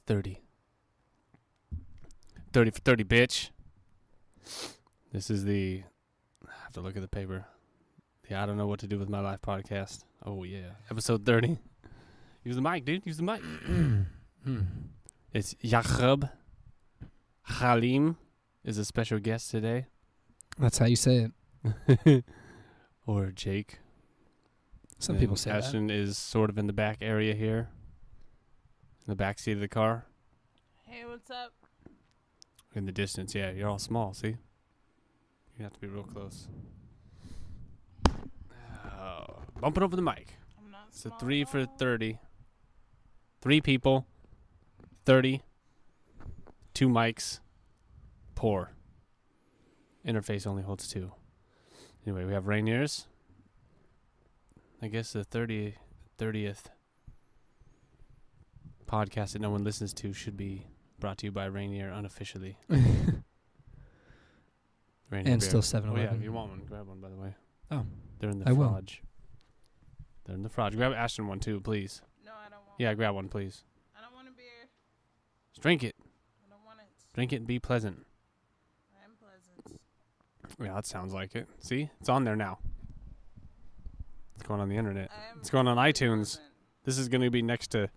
30. 30 for 30, bitch. This is the... I have to look at the paper. The I Don't Know What to Do With My Life podcast. Oh, yeah. Episode 30. Use the mic, dude. Use the mic. It's Yaqub Halim is a special guest today. That's how you say it. Or Jake. Some people say Ashton is sort of in the back area here. In the back seat of the car. Hey, what's up? In the distance, yeah. You're all small, see? You have to be real close. Bumping over the mic. I'm not It's a small 3 at for all. 30. 3 people. 30. 2 mics. Poor. Interface only holds 2. Anyway, we have Rainier's. I guess the 30th podcast that no one listens to should be brought to you by Rainier unofficially. that. Rainier And beer. still Oh, 7-Eleven. yeah, if you want one, grab one, by the way. Oh. They're in the I will. fridge. They're in the fridge. Grab Ashton one, too, please. No, I don't want Yeah, grab one, please. I don't want a beer. Just drink it. I don't want it. Drink it and be pleasant. I am pleasant. Yeah, that sounds like it. See? It's on there now. It's going on the internet. I am It's going on really iTunes. pleasant. This is going to be next to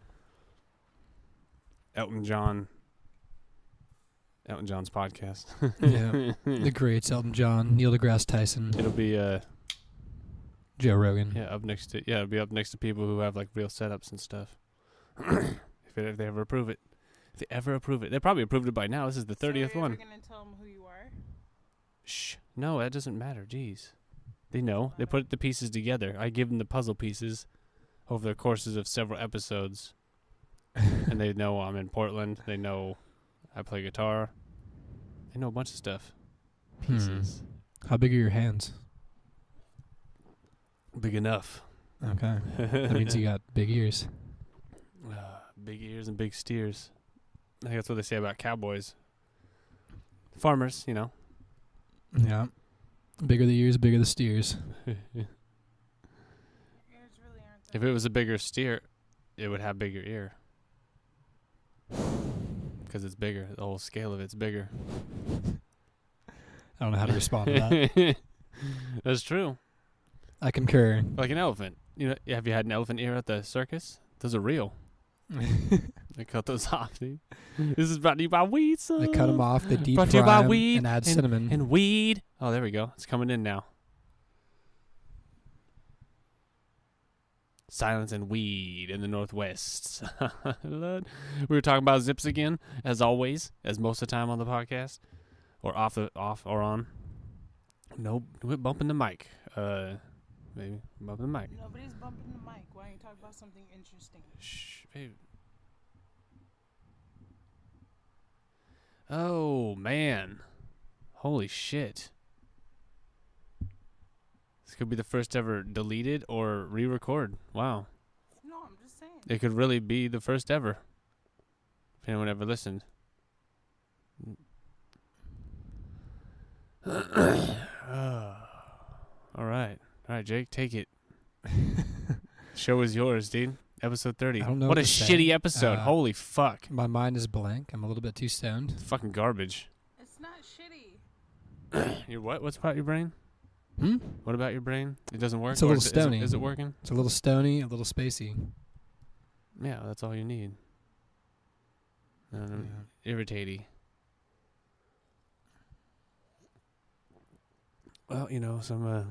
Elton John's podcast. Yeah. The greats, Elton John, Neil deGrasse Tyson, It'll be Joe Rogan. it'll be up next to people who have like real setups and stuff. if they ever approve it. If they ever approve it. They probably approved it by now. This is the 30th So are you one. ever gonna tell them who you are? Shh. No, that doesn't matter. Jeez. They know. They put the pieces together. I give them the puzzle pieces over the courses of several episodes. And they know I'm in Portland. They know I play guitar. They know a bunch of stuff. Pieces. How big are your hands? Big enough. Okay. That means you got big ears. Big ears and big steers. I think that's what they say about cowboys. Farmers, you know. Yeah. Bigger the ears, bigger the steers. Your ears really aren't that If it was a bigger steer, it would have bigger ear. Because it's bigger. The whole scale of it's bigger. I don't know how to respond to that. That's true. I concur. Like an elephant. You know, have you had an elephant ear at the circus? Those are real. They cut those off, dude. This is brought to you by weed, son. They cut them off, they deep Brought to you by fry 'em, weed and add cinnamon. and weed. Oh, there we go. It's coming in now. Silence and weed in the Northwest. Lord. We were talking about zips again, as always, as most of the time on the podcast, or off or on. Nope, we're bumping the mic. Maybe bumping the mic. Nobody's bumping the mic. Why don't you talk about something interesting? Shh, babe. Oh man, holy shit! This could be the first ever deleted or re-record. Wow. No, I'm just saying. It could really be the first ever. If anyone ever listened. All right, Jake, take it. Show is yours, dude. Episode 30. I don't know What a what to say. shitty episode. Holy fuck. My mind is blank. I'm a little bit too stoned. It's fucking garbage. It's not shitty. Your what? What's about your brain? Hmm? What about your brain? It doesn't work? It's a Or little is it stony. Is it working? It's a little stony, a little spacey. Yeah, that's all you need. Irritating. Well, you know, some Well,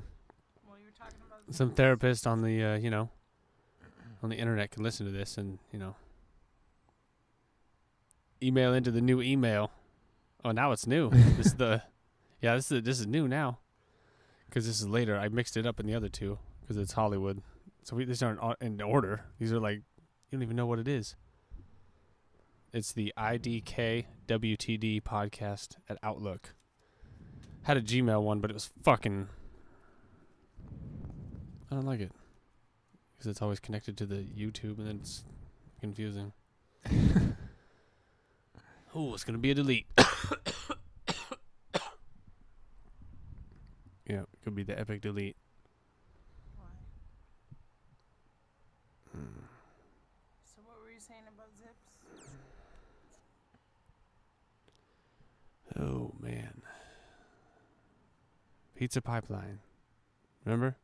you were talking about some therapist on the on the internet can listen to this and email into the new email. Oh, now it's new. This is this is new now, because this is later. I mixed it up in the other two because it's Hollywood. So these aren't in order. These are like, you don't even know what it is. It's the IDK WTD podcast at Outlook. Had a Gmail one, but it was fucking... I don't like it. Because it's always connected to the YouTube, and then it's confusing. Oh, it's going to be a delete. Yeah, it could be the epic delete. Why? So what were you saying about zips? Oh, man. Pizza pipeline. Remember?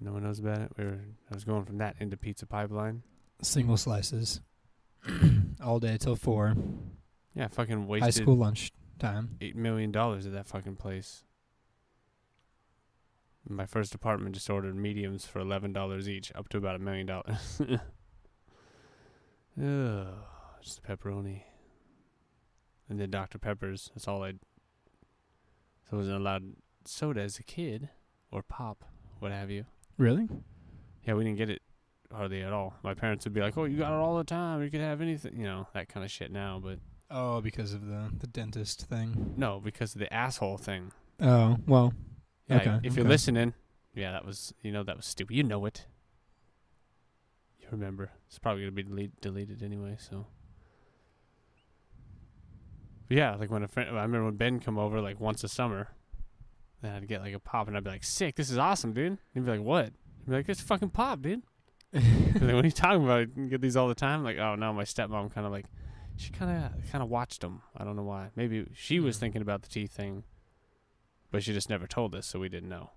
No one knows about it? I was going from that into pizza pipeline. Single slices. All day till 4. Yeah, fucking High wasted school lunch time. $8 million at that fucking place. My first apartment just ordered mediums for $11 each, up to about $1 million. Ugh, just pepperoni. And then Dr. Peppers. That's all So I wasn't allowed soda as a kid. Or pop, what have you. Really? Yeah, we didn't get it hardly at all. My parents would be like, oh, you got it all the time. You could have anything. You know, that kind of shit now. But Oh, because of the dentist thing. no, because of the asshole thing. Oh, well. Yeah, Okay. if you're listening, yeah, that was stupid. You know it. You remember. It's probably going to be deleted anyway, so. But yeah, like I remember when Ben come over like once a summer, then I'd get like a pop and I'd be like, sick, this is awesome, dude. And he'd be like, what? I'd be like, it's fucking pop, dude. Like, what are you talking about? You can get these all the time? Like, oh no, my stepmom kind of like, she kind of watched them. I don't know why. Maybe she was thinking about the teeth thing, but she just never told us, so we didn't know.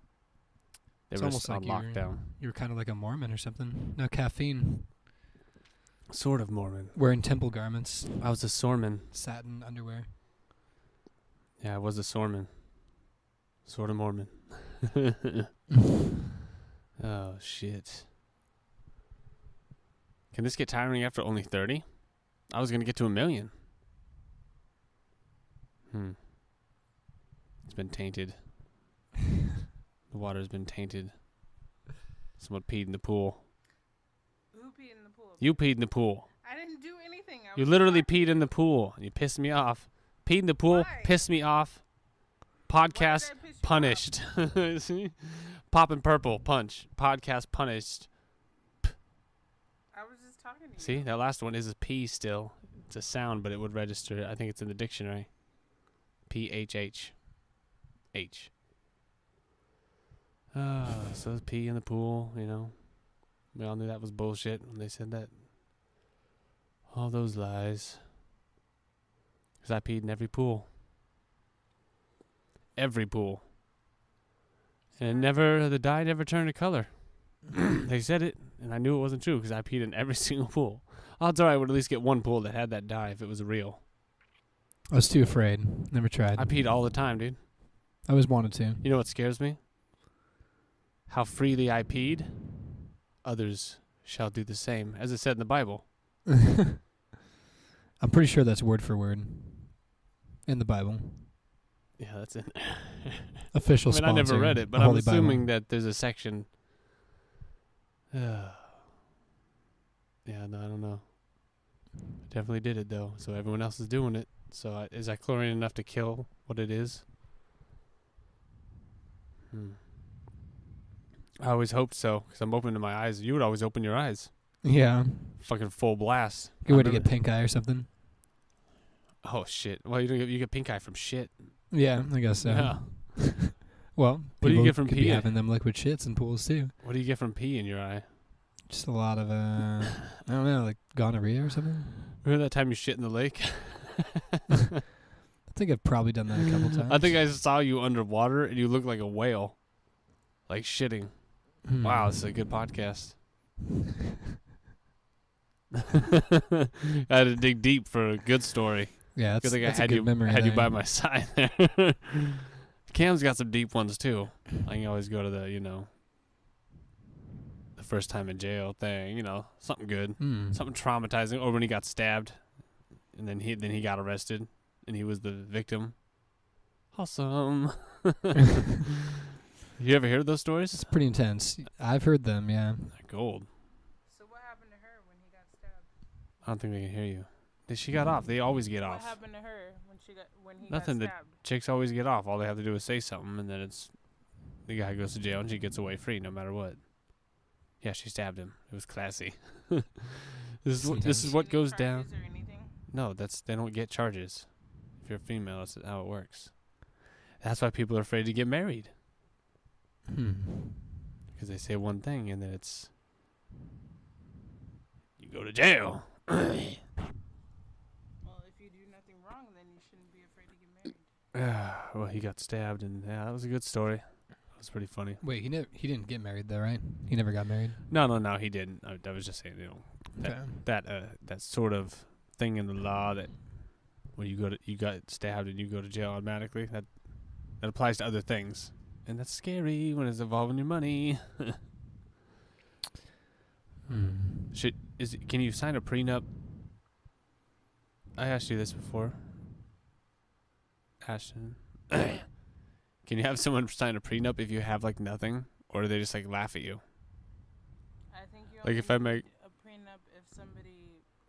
They It's were almost just on like lockdown. You were kind of like a Mormon or something. No caffeine. Sort of Mormon. Wearing temple garments. I was a Sorman. Satin underwear. Yeah, I was a Sorman. Sort of Mormon. Oh, shit. Can this get tiring after only 30? I was going to get to 1 million. It's been tainted. The water's been tainted. Someone peed in the pool. Who peed in the pool? You peed in the pool. I didn't do anything. You literally peed in the pool. You pissed me off. Peed in the pool, Why? pissed me off. Podcast punished. See? Poppin' purple, punch. Podcast punished. I was just talking to you. See, that last one is a P still. It's a sound, but it would register. I think it's in the dictionary. P-H-H. H. So it's pee in the pool, you know. We all knew that was bullshit when they said that. All those lies. Because I peed in every pool. Every pool. And the dye never turned a color. They said it, and I knew it wasn't true because I peed in every single pool. Odds are I would at least get one pool that had that dye if it was real. I was too afraid. Never tried. I peed all the time, dude. I always wanted to. You know what scares me? How freely I peed, others shall do the same, as it said in the Bible. I'm pretty sure that's word for word in the Bible. Yeah, that's it. Official I mean, sponsor. I never read it, but the I'm Holy assuming Bible. that there's a section. Yeah, no, I don't know. I definitely did it, though, so everyone else is doing it. So is that chlorine enough to kill what it is? I always hoped so, because I'm opening my eyes. You would always open your eyes. Yeah. Fucking full blast. Good way to get pink eye or something. Oh, shit. Well, you get pink eye from shit. Yeah, I guess so. Yeah. Well, What do you people get from could be pee? having them liquid shits in pools too. What do you get from pee in your eye? Just a lot of I don't know, like gonorrhea or something. Remember that time you shit in the lake? I think I've probably done that a couple times. I think I saw you underwater and you look like a whale. Like shitting. Wow, this is a good podcast. I had to dig deep for a good story. Yeah, that's, Good thing I that's a had good you memory had you there. by my side there. Cam's got some deep ones too. I can always go to the the first time in jail thing, something good. Something traumatizing. Or when he got stabbed and then he got arrested and he was the victim. Awesome. You ever heard those stories? It's pretty intense. I've heard them, yeah. They're gold. So what happened to her when he got stabbed? I don't think they can hear you. She got off. They always get What off. happened to her when he Nothing. got The stabbed? chicks always get off. All they have to do is say something, and then the guy goes to jail, and she gets away free no matter what. Yeah, she stabbed him. It was classy. This is what Any goes charges down. or anything? No, they don't get charges. If you're a female, that's how it works. That's why people are afraid to get married. Because they say one thing, and then you go to jail. Well, if you do nothing wrong, then you shouldn't be Well, he got stabbed, and yeah, that was a good story. That was pretty funny. Wait, he didn't get married though, right? He never got married. No, he didn't. I was just saying, Okay. that sort of thing in the law that when you got stabbed and you go to jail automatically. That applies to other things, and that's scary when it's involving your money. Can you sign a prenup? I asked you this before, Ashton. Can you have someone sign a prenup if you have like nothing, or do they just like laugh at you? I think you Like, if I make a prenup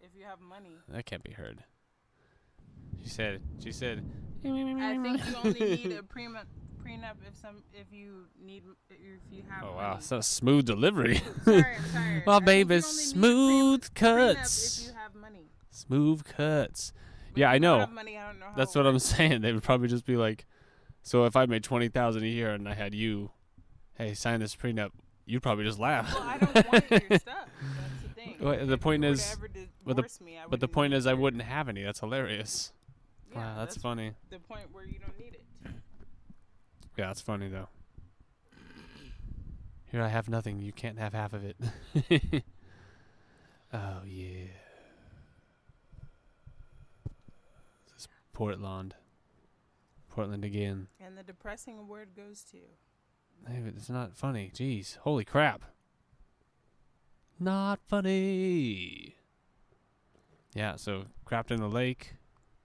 if you have money. that can't be heard. She said. I think you only need a prenup if you have Oh money. wow, so smooth delivery. Sorry, I'm sorry. Oh I baby, think you only need a smooth prenup cuts. if you have money. Smooth cuts. But Yeah, if I you don't know. have money, I don't know how That's it what I'm works. saying. They would probably just be like, so if I made $20,000 a year and I had you, hey, sign this prenup, you'd probably just laugh. Well, I don't want your stuff. That's the thing. Well, the If point you were is- to ever but divorce me, But the wouldn't point need is, I your- wouldn't have any. That's hilarious. Yeah, Wow, that's funny. the point where you don't need it. Yeah, that's funny though. Here I have nothing. You can't have half of it. Oh yeah. This is Portland. Portland again. And the depressing award goes to. Hey, but it's not funny. Jeez. Holy crap. Not funny. Yeah, so crapped in the lake.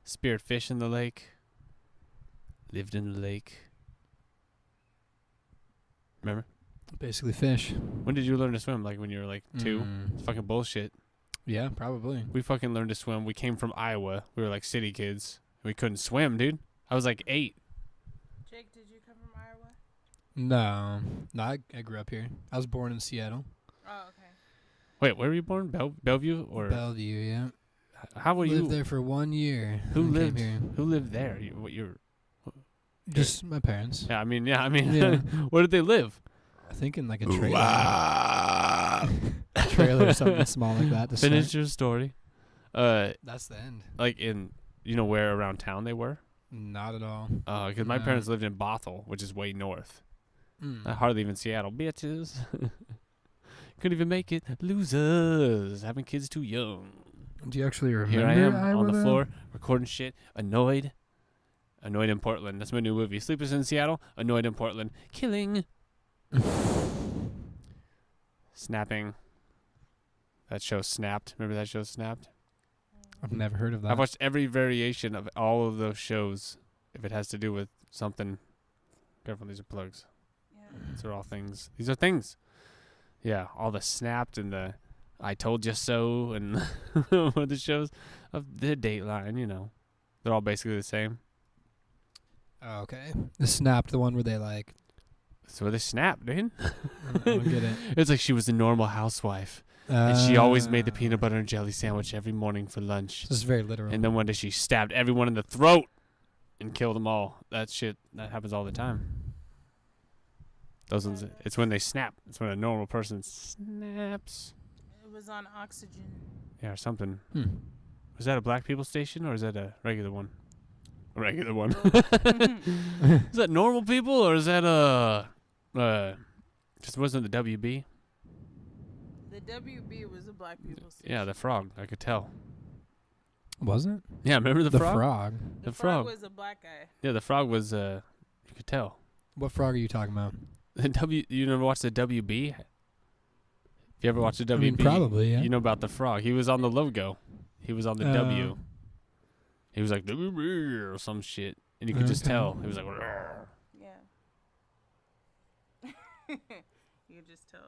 Speared fish in the lake. Lived in the lake. Remember? Basically fish. When did you learn to swim? Like when you were like 2? Mm. It's fucking bullshit. Yeah, probably. We fucking learned to swim. We came from Iowa. We were like city kids. We couldn't swim, dude. I was like 8. Jake, did you come from Iowa? No, I grew up here. I was born in Seattle. Oh, okay. Wait, where were you born? Bellevue or Bellevue, yeah. how were Lived you? there for 1 year. Who and lived? Came here. Who lived there? You're Just my parents. Yeah, I mean, Yeah. where did they live? I think in like a trailer. Trailer or something small like that. To Finish start. your story. That's the end. Like in, where around town they were? Not at all. Because my No. parents lived in Bothell, which is way north. Mm. Hardly even Seattle, bitches. Couldn't even make it. Losers. Having kids too young. Do you actually remember? Here I am Iowa on the then? floor, recording shit, annoyed. Annoyed in Portland. That's my new movie. Sleepers in Seattle, annoyed in Portland. Killing. Snapping. That show Snapped. Remember that show Snapped? I've never heard of that. I've watched every variation of all of those shows. If it has to do with something. Careful, these are plugs. Yeah. These are all things. These are things. Yeah, all the Snapped and the I Told You So and one of the shows of the Dateline, They're all basically the same. Oh, okay. The Snapped, the one where they like. So they snap, dude. I don't get it. It's like she was the normal housewife. And she always made the peanut butter and jelly sandwich every morning for lunch. This is very literal. And then one day she stabbed everyone in the throat and killed them all. That happens all the time. Those ones, it's when they snap. It's when a normal person snaps. It was on Oxygen. Yeah, or something. Hmm. Was that a black people station or is that a regular one? A regular one. The Is that normal people or is that just wasn't the WB? WB was a black people station. Yeah, the frog. I could tell. Was it? Yeah, remember the frog? frog? The the frog frog. was a black guy. Yeah, the frog was. You could tell. What frog are you talking about? The You never watched the WB? If you ever watched the WB, I mean, probably, yeah. You know about the frog. He was on the logo. He was on the W. He was like WB or some shit, and you could just Okay. tell. He was like. "Rrr." Yeah. You could just tell.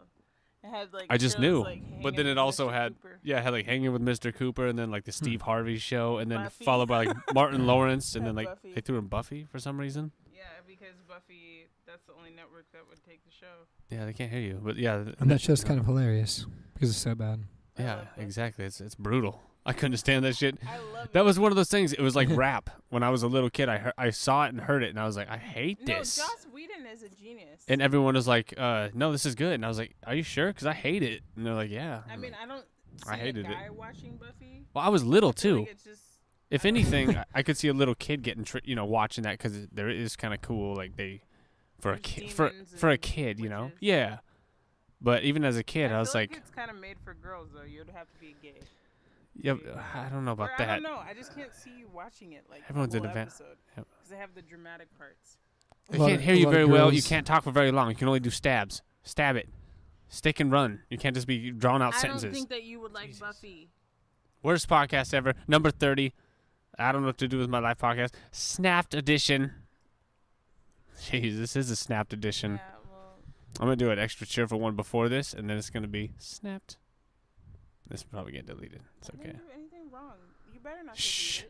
It had like. I just girls, knew, like, but then hanging it with also Mr. had Cooper. yeah, it had like Hanging with Mr. Cooper, and then like the Steve Harvey show, and then Buffy. followed by like Martin Lawrence, and Had then like Buffy. they threw in Buffy for some reason. Yeah, because Buffy, that's the only network that would take the show. Yeah, they can't hear you, but yeah, And that show's kind of hilarious because it's so bad. I yeah, love Buffy. exactly. It's brutal. I couldn't stand that shit. I love That it. was one of those things. It was like rap. When I was a little kid, I saw it and heard it, and I was like, I hate No, this. Joss Whedon is a genius. And everyone was like, no, this is good. And I was like, are you sure? Because I hate it. And they're like, yeah. I mean, I don't. See I hated a it. guy watching Buffy. Well, I was little I feel too. like it's just. If anything, I could see a little kid getting, watching that because there is kind of cool. Like for a kid, for a kid, witches. Yeah. But even as a kid, I was feel like, it's kind of made for girls though. You'd have to be gay. yeah, I don't know about that. I don't know. I just can't see you watching it like Everyone's the in whole a van. episode because they have the dramatic parts. I can't hear you very well. You can't talk for very long. You can only do stabs. Stab it. Stick and run. You can't just be drawn out sentences. I don't think that you would like Buffy. Worst podcast ever. Number 30. I don't know what to do with my life podcast. Snapped edition. Jeez, this is a snapped edition. Yeah, well, I'm going to do an extra cheerful one before this, and then it's going to be snapped. This will probably get deleted. It's okay. I didn't do anything wrong. You better not Shh.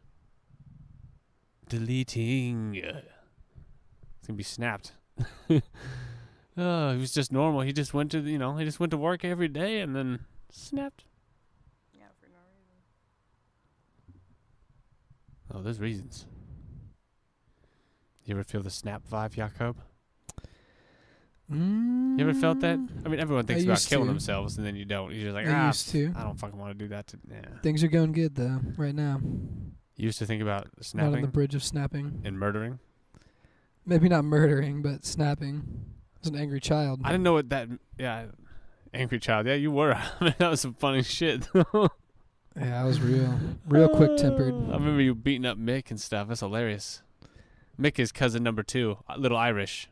delete it. Deleting. It's going to be snapped. Oh, he was just normal. He just went to, he just went to work every day and then snapped. Yeah, for no reason. Oh, there's reasons. You ever feel the snap vibe, Jakob? You ever felt that? I mean, everyone thinks about killing themselves, and then you don't. You're just like, I used to. I don't fucking want to do that. Things are going good, though, right now. You used to think about Not on snapping the bridge of snapping. and murdering? Maybe not murdering, but snapping. I was an angry child. I didn't know what that... Yeah, angry child. Yeah, you were. I mean, that was some funny shit. Yeah, I was real quick-tempered. I remember you beating up Mick and stuff. That's hilarious. Mick is cousin number 2, Little Irish.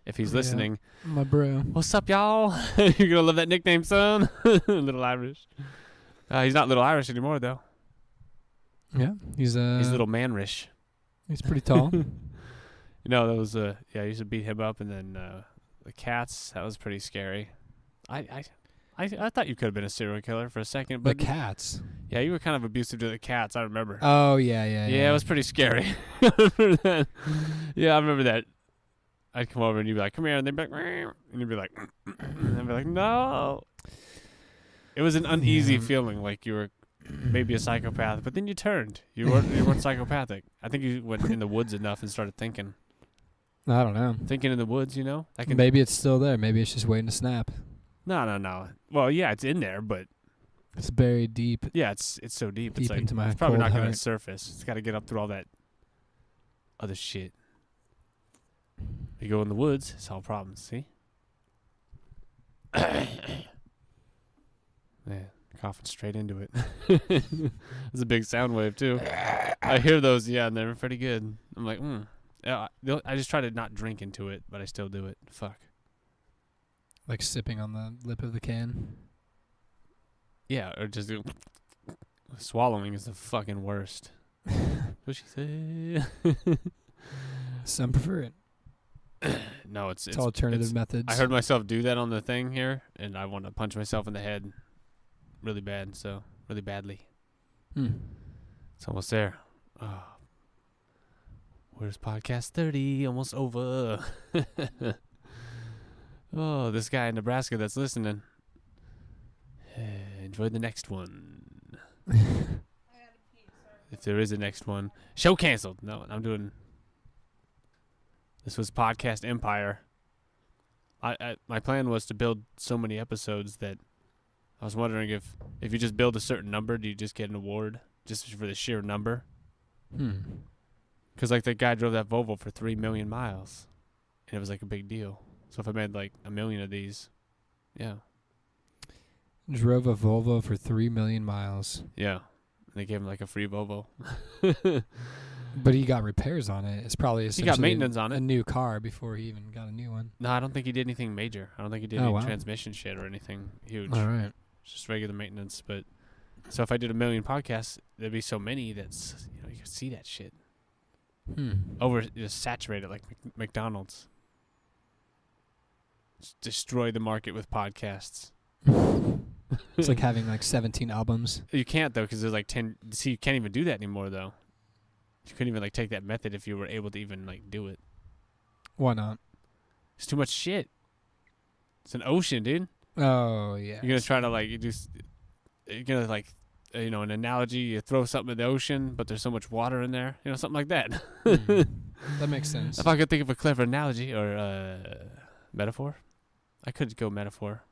If he's listening. My bro. What's up, y'all? You're going to love that nickname, son. Little Irish. He's not Little Irish anymore, though. Yeah, he's Little Manrish. He's pretty tall. That was I used to beat him up, and then the cats. That was pretty scary. I thought you could have been a serial killer for a second, but the cats. Yeah, you were kind of abusive to the cats. I remember. Oh yeah. Yeah, it was pretty scary. I remember that. Yeah, I remember that. I'd come over and you'd be like, "Come here," and they'd be like, "Meow," and you'd be like, and I'd be like, "No." It was an uneasy feeling, like you were maybe a psychopath, but then you turned. You weren't psychopathic. I think you went in the woods enough and started thinking. I don't know. Thinking in the woods, Maybe it's still there. Maybe it's just waiting to snap. No. Well, yeah, it's in there, but it's buried deep. Yeah, it's so deep. Deep it's like, into my it's probably not going to heart. surface. It's got to get up through all that other shit. You go in the woods, it's all problems. See? Man, coughing straight into it. It's a big sound wave too. I hear those, and they're pretty good. I'm like, Yeah, I just try to not drink into it, but I still do it. Fuck. Like sipping on the lip of the can. Yeah, or just swallowing is the fucking worst. What she say? Some prefer it. No, it's alternative methods. I heard myself do that on the thing here, and I want to punch myself in the head really bad, so really badly. It's almost there. Oh. Where's podcast 30? Almost over. Oh, this guy in Nebraska that's listening. Enjoy the next one. If there is a next one. Show canceled. No, I'm doing... This was Podcast Empire. My plan was to build so many episodes that I was wondering if you just build a certain number, do you just get an award just for the sheer number? Because like that guy drove that Volvo for 3 million miles, and it was like a big deal. So if I made like 1 million of these, yeah. Drove a Volvo for 3 million miles. Yeah, and they gave him like a free Volvo. But he got repairs on it. It's probably he got maintenance on it. A new car before he even got a new one. No, I don't think he did anything major. I don't think he did any transmission shit or anything huge. All right. Just regular maintenance. But so if I did 1 million podcasts, there'd be so many that's you could see that shit. Just saturate it like McDonald's. Just destroy the market with podcasts. It's like having like 17 albums. You can't though, because there's like 10. See, you can't even do that anymore though. You couldn't even like take that method if you were able to even like do it. Why not? It's too much shit. It's an ocean, dude. Oh yeah. You're gonna try to like you're gonna like an analogy. You throw something in the ocean, but there's so much water in there. Something like that. That makes sense. If I could think of a clever analogy or metaphor, I could go metaphor.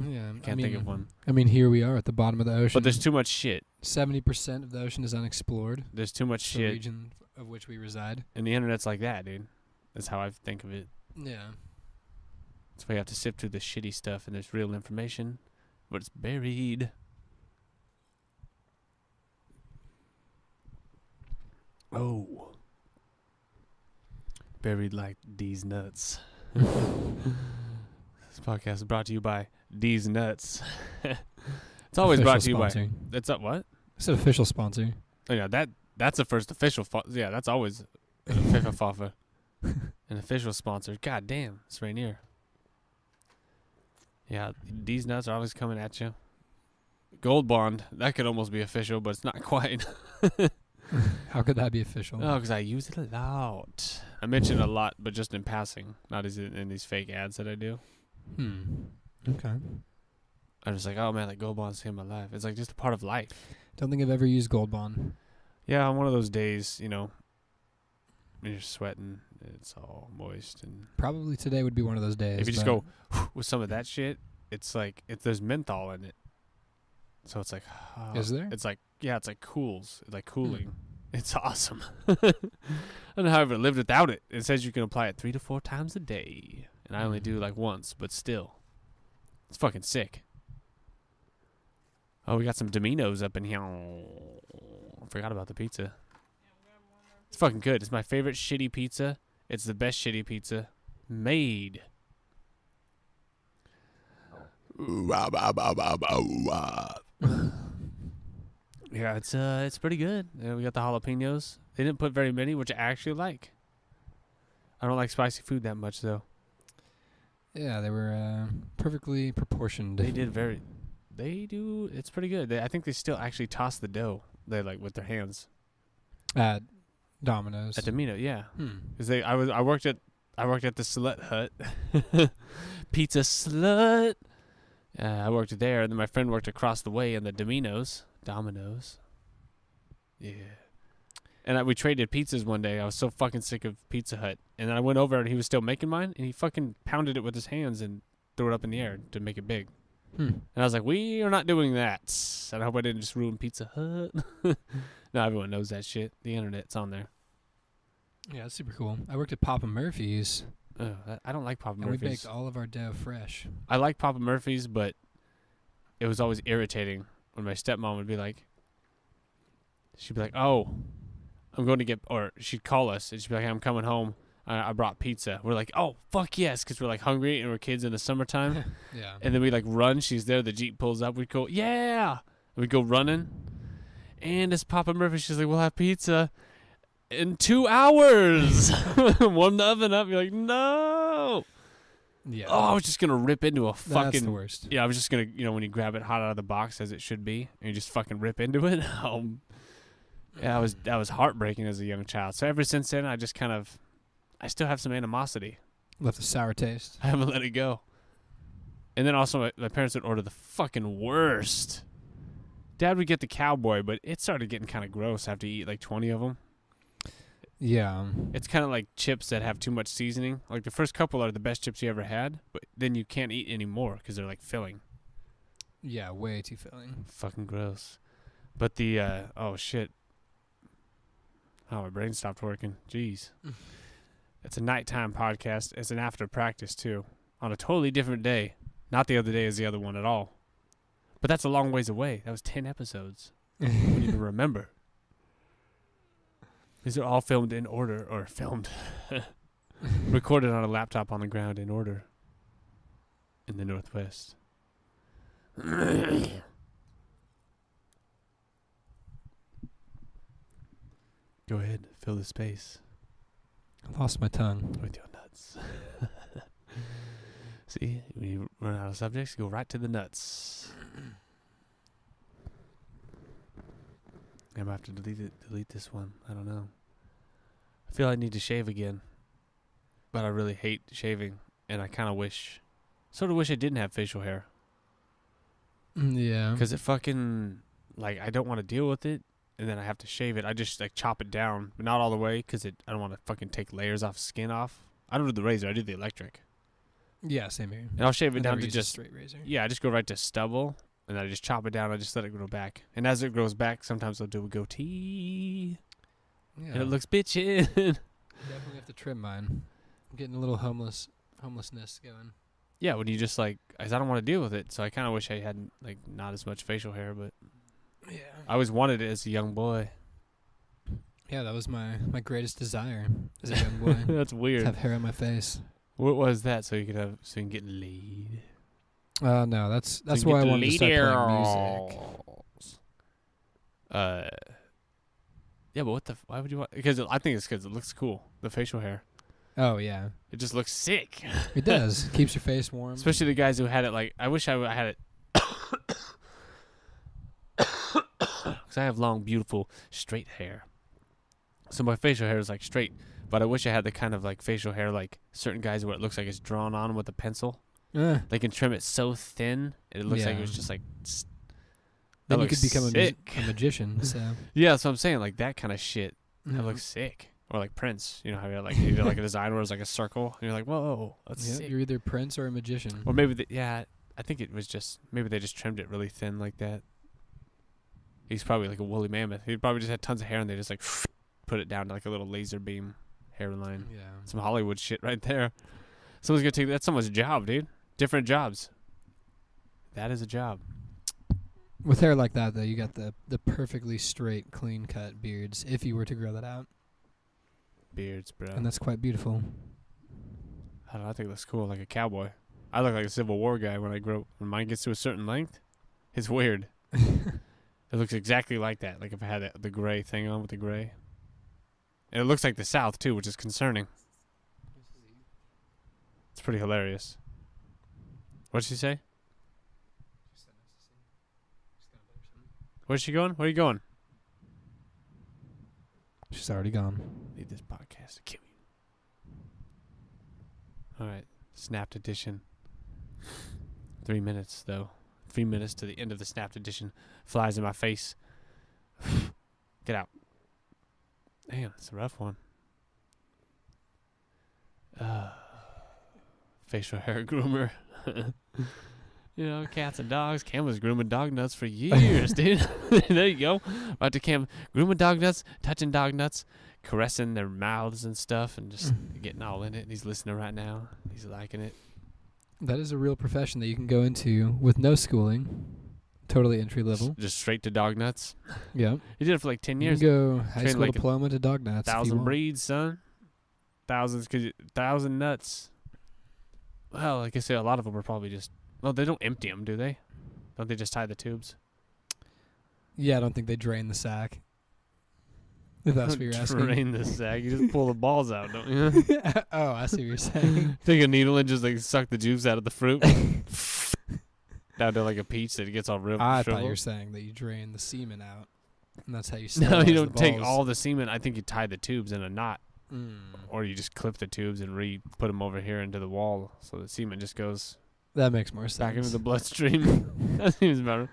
Yeah, Can't think of one. I mean, here we are at the bottom of the ocean. But there's too much shit. 70% of the ocean is unexplored. There's too much It's the shit. region of which we reside. And the internet's like that, dude. That's how I think of it. Yeah. That's why you have to sift through the shitty stuff and there's real information, but it's buried. Oh. Buried like Deez Nuts. This podcast is brought to you by Deez Nuts. It's always brought to you by... It's up what? It's an official sponsor. Oh, yeah, that's the first official... yeah, that's always an official sponsor. God damn, it's right near. Yeah, Deez Nuts are always coming at you. Gold Bond, that could almost be official, but it's not quite. How could that be official? Oh, because I use it a lot. I mention it a lot, but just in passing, not as in these fake ads that I do. Okay. I'm just like, oh man, that Gold Bond saved my life. It's like just a part of life. Don't think I've ever used Gold Bond. Yeah, on one of those days, you know, when you're sweating, it's all moist and. Probably today would be one of those days. If you just go with some of that shit, it's like there's menthol in it, so it's like. Is there? It's like it's like cools, it's like cooling. It's awesome. I don't know how I've ever lived without it. It says you can apply it 3 to 4 times a day, and I only do like once, but still, it's fucking sick. Oh, we got some Domino's up in here. I forgot about the pizza. It's fucking good. It's my favorite shitty pizza. It's the best shitty pizza made. Yeah, it's pretty good. We got the jalapenos. They didn't put very many, which I actually like. I don't like spicy food that much though. Yeah, they were perfectly proportioned. They do. It's pretty good. I think they still actually toss the dough. They like with their hands. At Domino's. At Domino, yeah. Because I worked at the Slut Hut, Pizza Slut. I worked there, and then my friend worked across the way in the Domino's. Yeah. And we traded pizzas one day. I was so fucking sick of Pizza Hut, and then I went over and he was still making mine, and he fucking pounded it with his hands and threw it up in the air to make it big. And I was like, we are not doing that. And I hope I didn't just ruin Pizza Hut. No, everyone knows that shit. The internet's on there. Yeah, that's super cool. I worked at Papa Murphy's. I don't like Papa And Murphy's. we baked all of our dough fresh. I like Papa Murphy's, but it was always irritating when my stepmom would be like, she'd be like, oh, I'm going to get, or she'd call us, and she'd be like, hey, I'm coming home. I brought pizza. We're like, oh, fuck yes, because we're like hungry and we're kids in the summertime. Yeah. And then we like run. She's there. The Jeep pulls up. We go, yeah. And we go running. And it's Papa Murphy. She's like, we'll have pizza in 2 hours. Warm the oven up. You're like, no. Yeah. Oh, I was just going to rip into a fucking. That's the worst. Yeah, I was just going to, when you grab it hot out of the box as it should be, and you just fucking rip into it. Yeah, that was heartbreaking as a young child. So ever since then, I just kind of. I still have some animosity. Left a sour taste. I haven't let it go. And then also my parents would order the fucking worst. Dad would get the cowboy, but it started getting kind of gross after you eat like 20 of them. Yeah. It's kind of like chips that have too much seasoning. Like the first couple are the best chips you ever had, but then you can't eat any more because they're like filling. Yeah, way too filling. Fucking gross. But the, oh shit. Oh, my brain stopped working. Jeez. It's a nighttime podcast. It's an after practice, too. On a totally different day. Not the other day as the other one at all. But that's a long ways away. That was 10 episodes. I don't even remember. These are all filmed in order. Or filmed. Recorded on a laptop on the ground in order. In the Northwest. Go ahead. Fill the space. I lost my tongue. With your nuts. See, when you run out of subjects, go right to the nuts. I might have to delete this one. I don't know. I feel I need to shave again. But I really hate shaving. And I kind of sort of wish I didn't have facial hair. Yeah. Because it fucking, like, I don't want to deal with it. And then I have to shave it. I just like chop it down, but not all the way because I don't want to fucking take layers off skin off. I don't do the razor. I do the electric. Yeah, same here. And I'll shave it I down never to use a just straight razor. yeah. I just go right to stubble, and then I just chop it down. I just let it grow back. And as it grows back, sometimes I'll do a goatee, Yeah. and it looks bitchin'. Definitely have to trim mine. I'm getting a little homelessness going. Yeah, when you just like, 'cause I don't want to deal with it, so I kind of wish I had like not as much facial hair, but Yeah. I always wanted it as a young boy. Yeah, that was my greatest desire as a young boy. That's To weird. have hair on my face. What was that? So you can get laid. No, that's why I wanted to start playing music. Yeah, but why would you want? Because I think it's because it looks cool. The facial hair, Oh yeah, it just looks sick. it does. Keeps your face warm. Especially the guys who had it. Like, I wish I had it. Because I have long, beautiful, straight hair. So my facial hair is like straight, but I wish I had the kind of like facial hair like certain guys where it looks like it's drawn on with a pencil. They can trim it so thin, and it looks like it was just like. Then that you could looks become a sick. magician. So Yeah, that's what I'm saying. Like that kind of shit. That Mhm. looks sick. Or like Prince. You know how you do like a design where it's like a circle, and you're like, whoa, that's Yeah, sick. you're either Prince or a magician. Or maybe I think it was just maybe they just trimmed it really thin like that. He's probably like a woolly mammoth. He probably just had tons of hair, and they just like put it down to like a little laser beam hairline. Yeah. Some Hollywood shit right there. Someone's gonna take that's someone's job, dude. Different jobs. That is a job. With hair like that, though, you got the perfectly straight, clean-cut beards, if you were to grow that out. Beards, bro. And that's quite beautiful. I don't know, I think it looks cool, like a cowboy. I look like a Civil War guy when when mine gets to a certain length. It's weird. It looks exactly like that. Like if I had the gray thing on with the gray. And it looks like the South, too, which is concerning. It's pretty hilarious. What'd she say? Where's she going? Where are you going? She's already gone. Need this podcast to kill you. All right. Snapped edition. 3 minutes, though. 3 minutes to the end of the snapped edition. Flies in my face. Get out. Damn, it's a rough one. Facial hair groomer. You know, cats and dogs. Cam was grooming dog nuts for years, dude. There you go. Right to Cam grooming dog nuts, touching dog nuts, caressing their mouths and stuff, and just getting all in it. And he's listening right now. He's liking it. That is a real profession that you can go into with no schooling. Totally entry level. Just straight to dog nuts. Yeah. He did it for like 10 You years. can go high Train school like diploma to dog nuts. if you 1,000 want. breeds, son. 1,000 nuts. Well, like I say, a lot of them are probably just. Well, they don't empty them, do they? Don't they just tie the tubes? Yeah, I don't think they drain the sack. If that's what you're asking. Drain the sack. You just pull the balls out, don't you? Oh, I see what you're saying. Take a needle and just like suck the juice out of the fruit. Down to like a peach that it gets all real. I thought you were saying that you drain the semen out, and that's how you. No, sterilize you the don't take balls. all the semen. I think you tie the tubes in a knot, Mm. or you just clip the tubes and put them over here into the wall, so the semen just goes That makes more sense. back into the bloodstream. That seems better.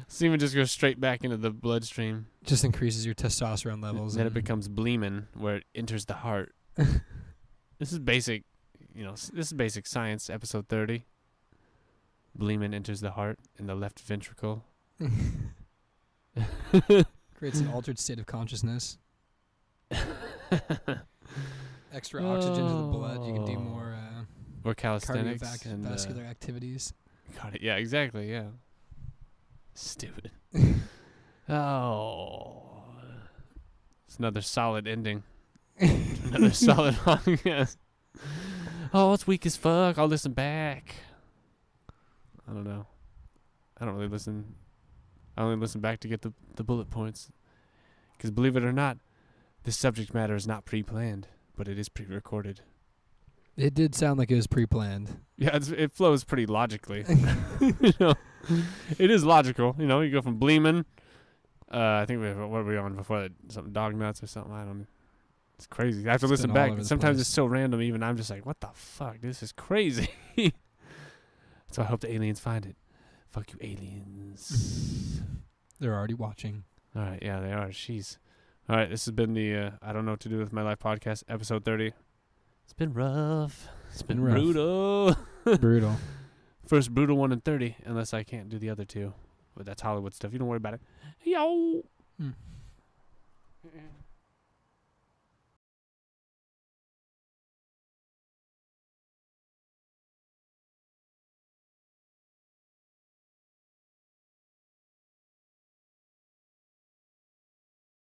Semen just goes straight back into the bloodstream. Just increases your testosterone levels. Then it and- becomes bleemin, where it enters the heart. This is basic, this is basic science, episode 30. Bleemin enters the heart in the left ventricle. creates an altered state of consciousness. Extra oxygen to the blood. You can do more Or calisthenics and cardiovascular activities. yeah, exactly. Yeah. Stupid. Oh, it's another solid ending. Another solid podcast. Oh, it's weak as fuck. I'll listen back. I don't know. I don't really listen. I only listen back to get the bullet points. Because believe it or not, this subject matter is not pre-planned, but it is pre-recorded. It did sound like it was pre-planned. Yeah, it flows pretty logically. It is logical. You go from Bleeman. I think what were we on before that? Something dog nuts or something. I don't know. It's crazy. I have to It's listen been all back. over the Sometimes place. it's so random. Even I'm just like, what the fuck? This is crazy. So I hope the aliens find it. Fuck you, aliens. They're already watching. All right, yeah, they are. Jeez. All right, this has been the I Don't Know What to Do With My Life podcast, episode 30. It's been rough. It's been rough. brutal. Brutal. First brutal one in 30, unless I can't do the other two. But that's Hollywood stuff. You don't worry about it. Yo. Hmm.